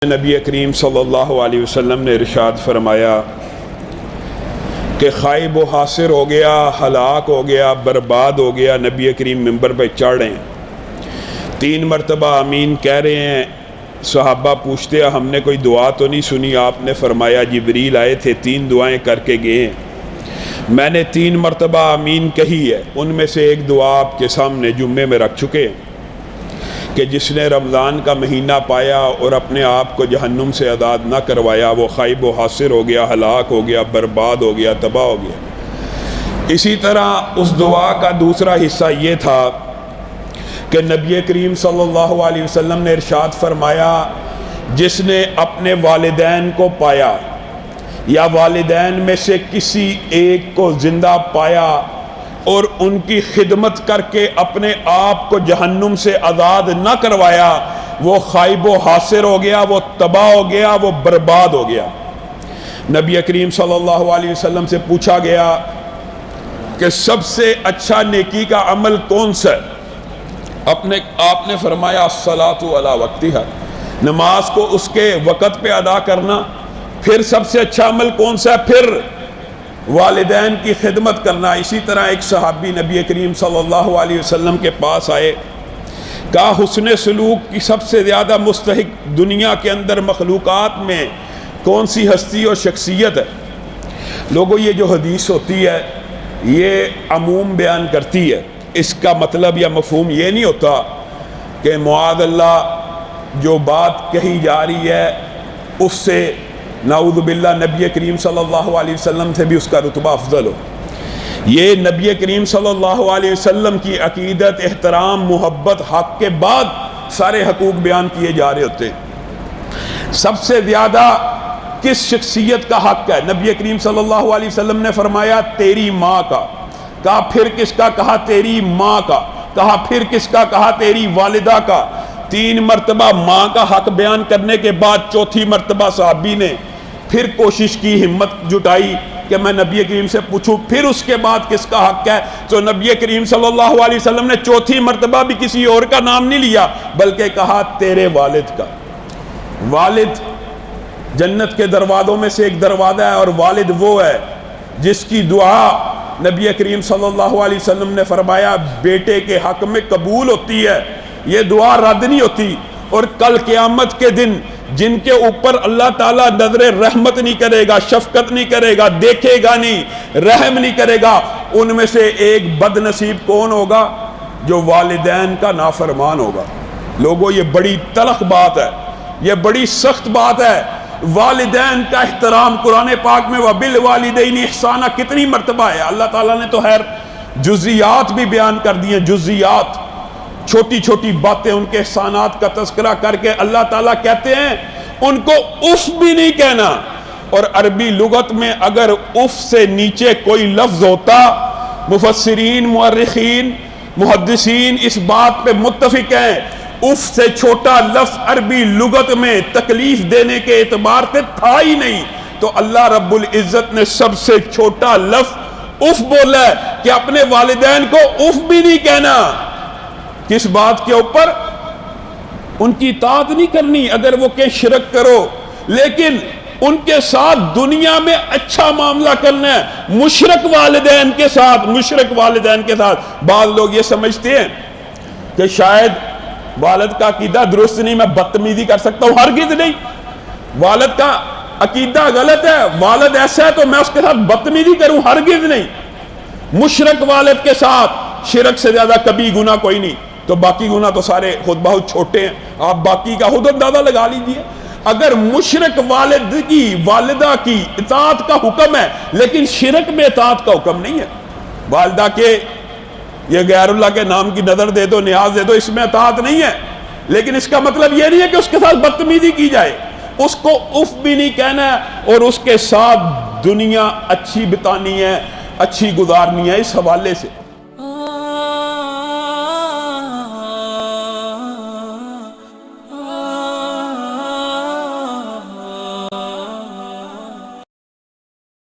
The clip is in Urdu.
نبی کریم صلی اللہ علیہ وسلم نے ارشاد فرمایا کہ خائب و حاصر ہو گیا، ہلاک ہو گیا، برباد ہو گیا۔ نبی کریم منبر پہ چڑھ رہے ہیں، 3 مرتبہ آمین کہہ رہے ہیں۔ صحابہ پوچھتے ہیں ہم نے کوئی دعا تو نہیں سنی؟ آپ نے فرمایا جبریل آئے تھے، 3 دعائیں کر کے گئے ہیں، میں نے 3 مرتبہ آمین کہی ہے۔ ان میں سے ایک دعا آپ کے سامنے جمعے میں رکھ چکے ہیں کہ جس نے رمضان کا مہینہ پایا اور اپنے آپ کو جہنم سے آزاد نہ کروایا، وہ خائب و حاصر ہو گیا، ہلاک ہو گیا، برباد ہو گیا، تباہ ہو گیا۔ اسی طرح اس دعا کا دوسرا حصہ یہ تھا کہ نبی کریم صلی اللہ علیہ وسلم نے ارشاد فرمایا جس نے اپنے والدین کو پایا یا والدین میں سے کسی ایک کو زندہ پایا اور ان کی خدمت کر کے اپنے آپ کو جہنم سے آزاد نہ کروایا، وہ خائب و حاصر ہو گیا، وہ تباہ ہو گیا، وہ برباد ہو گیا۔ نبی کریم صلی اللہ علیہ وسلم سے پوچھا گیا کہ سب سے اچھا نیکی کا عمل کون سا ہے؟ آپ نے فرمایا الصلاۃ علی وقتہا، نماز کو اس کے وقت پہ ادا کرنا۔ پھر سب سے اچھا عمل کون سا ہے؟ پھر والدین کی خدمت کرنا۔ اسی طرح ایک صحابی نبی کریم صلی اللہ علیہ وسلم کے پاس آئے، کہا حسن سلوک کی سب سے زیادہ مستحق دنیا کے اندر مخلوقات میں کون سی ہستی اور شخصیت ہے؟ لوگوں یہ جو حدیث ہوتی ہے یہ عموم بیان کرتی ہے، اس کا مطلب یا مفہوم یہ نہیں ہوتا کہ معاذ اللہ جو بات کہی جا رہی ہے اس سے نعوذ باللہ نبی کریم صلی اللہ علیہ وسلم سے بھی اس کا رتبہ افضل ہو۔ یہ نبی کریم صلی اللہ علیہ وسلم کی عقیدت، احترام، محبت، حق کے بعد سارے حقوق بیان کیے جا رہے ہوتے ہیں۔ سب سے زیادہ کس شخصیت کا حق ہے؟ نبی کریم صلی اللہ علیہ وسلم نے فرمایا تیری ماں کا۔ کہا پھر کس کا؟ کہا تیری ماں کا۔ کہا پھر کس کا؟ کہا تیری والدہ کا۔ 3 مرتبہ ماں کا حق بیان کرنے کے بعد 4تھی مرتبہ صحابی نے پھر کوشش کی، ہمت جٹائی کہ میں نبی کریم سے پوچھوں پھر اس کے بعد کس کا حق ہے؟ تو نبی کریم صلی اللہ علیہ وسلم نے 4تھی مرتبہ بھی کسی اور کا نام نہیں لیا بلکہ کہا تیرے والد کا۔ والد جنت کے دروازوں میں سے ایک دروازہ ہے، اور والد وہ ہے جس کی دعا نبی کریم صلی اللہ علیہ وسلم نے فرمایا بیٹے کے حق میں قبول ہوتی ہے، یہ دعا رد نہیں ہوتی۔ اور کل قیامت کے دن جن کے اوپر اللہ تعالیٰ نظر رحمت نہیں کرے گا، شفقت نہیں کرے گا، دیکھے گا نہیں، رحم نہیں کرے گا، ان میں سے ایک بد نصیب کون ہوگا؟ جو والدین کا نافرمان ہوگا۔ لوگوں یہ بڑی تلخ بات ہے، یہ بڑی سخت بات ہے۔ والدین کا احترام قرآن پاک میں وَبِالْوَالِدَيْنِ احسانًا کتنی مرتبہ ہے؟ اللہ تعالیٰ نے تو خیر جزیات بھی بیان کر دی ہیں، جزیات، چھوٹی چھوٹی باتیں، ان کے احسانات کا تذکرہ کر کے اللہ تعالیٰ کہتے ہیں ان کو اف بھی نہیں کہنا۔ اور عربی لغت میں اگر اف سے نیچے کوئی لفظ ہوتا، مفسرین، مورخین، محدثین اس بات پہ متفق ہیں، اف سے چھوٹا لفظ عربی لغت میں تکلیف دینے کے اعتبار سے تھا ہی نہیں، تو اللہ رب العزت نے سب سے چھوٹا لفظ اف بولا ہے کہ اپنے والدین کو اف بھی نہیں کہنا۔ کس بات کے اوپر؟ ان کی اطاعت نہیں کرنی اگر وہ کہ شرک کرو، لیکن ان کے ساتھ دنیا میں اچھا معاملہ کرنا ہے۔ مشرک والدین کے ساتھ، مشرک والدین کے ساتھ بعض لوگ یہ سمجھتے ہیں کہ شاید والد کا عقیدہ درست نہیں، میں بدتمیزی کر سکتا ہوں۔ ہرگز نہیں، والد کا عقیدہ غلط ہے، والد ایسا ہے تو میں اس کے ساتھ بدتمیزی کروں، ہرگز نہیں۔ مشرک والد کے ساتھ شرک سے زیادہ کبھی گناہ کوئی نہیں، تو باقی گناہ تو سارے خود بہت چھوٹے ہیں، آپ باقی کا خود اندازہ لگا لیجئے۔ اگر مشرک والد کی، والدہ کی اطاعت کا حکم ہے لیکن شرک میں اطاعت کا حکم نہیں ہے، والدہ کے یہ غیر اللہ کے نام کی نظر دے دو، نیاز دے دو، اس میں اطاعت نہیں ہے، لیکن اس کا مطلب یہ نہیں ہے کہ اس کے ساتھ بدتمیزی کی جائے، اس کو اف بھی نہیں کہنا ہے اور اس کے ساتھ دنیا اچھی بتانی ہے، اچھی گزارنی ہے۔ اس حوالے سے